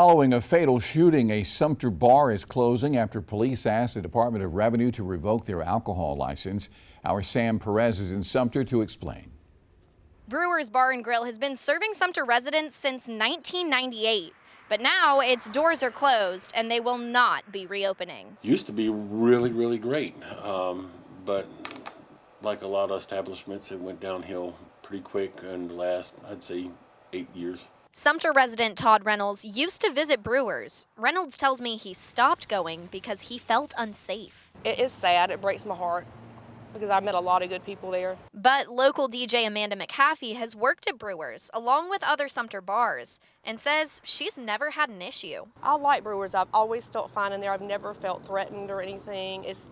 Following a fatal shooting, a Sumter bar is closing after police asked the Department of Revenue to revoke their alcohol license. Our Sam Perez is in Sumter to explain. Brewers Bar and Grill has been serving Sumter residents since 1998, but now its doors are closed and they will not be reopening. Used to be really great, but like a lot of establishments, it went downhill pretty quick in the last, I'd say, 8 years. Sumter resident Todd Reynolds used to visit Brewers. Reynolds tells me he stopped going because he felt unsafe. It is sad. It breaks my heart because I met a lot of good people there. But local DJ Amanda McHaffey has worked at Brewers along with other Sumter bars and says she's never had an issue. I like Brewers. I've always felt fine in there. I've never felt threatened or anything. It's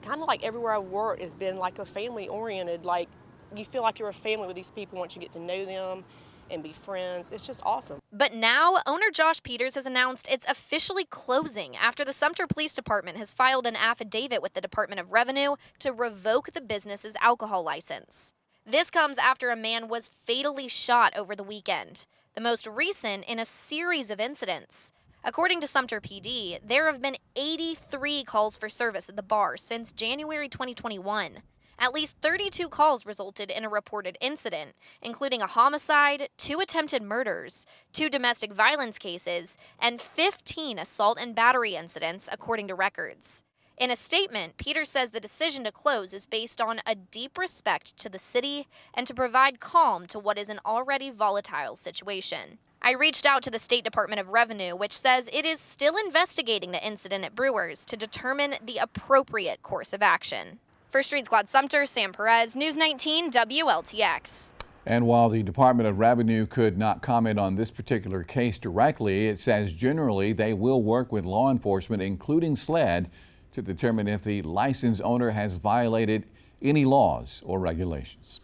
kind of like everywhere I've worked has been like a family oriented. Like you feel like you're a family with these people once you get to know them and be friends. It's just awesome. But now, owner Josh Peters has announced it's officially closing after the Sumter Police Department has filed an affidavit with the Department of Revenue to revoke the business's alcohol license. This comes after a man was fatally shot over the weekend, the most recent in a series of incidents. According to Sumter PD, there have been 83 calls for service at the bar since January 2021. At least 32 calls resulted in a reported incident, including a homicide, 2 attempted murders, 2 domestic violence cases, and 15 assault and battery incidents, according to records. In a statement, Peters says the decision to close is based on a deep respect to the city and to provide calm to what is an already volatile situation. I reached out to the State Department of Revenue, which says it is still investigating the incident at Brewers to determine the appropriate course of action. For Street Squad Sumter, Sam Perez, News 19 WLTX. And while the Department of Revenue could not comment on this particular case directly, it says generally they will work with law enforcement, including SLED, to determine if the license owner has violated any laws or regulations.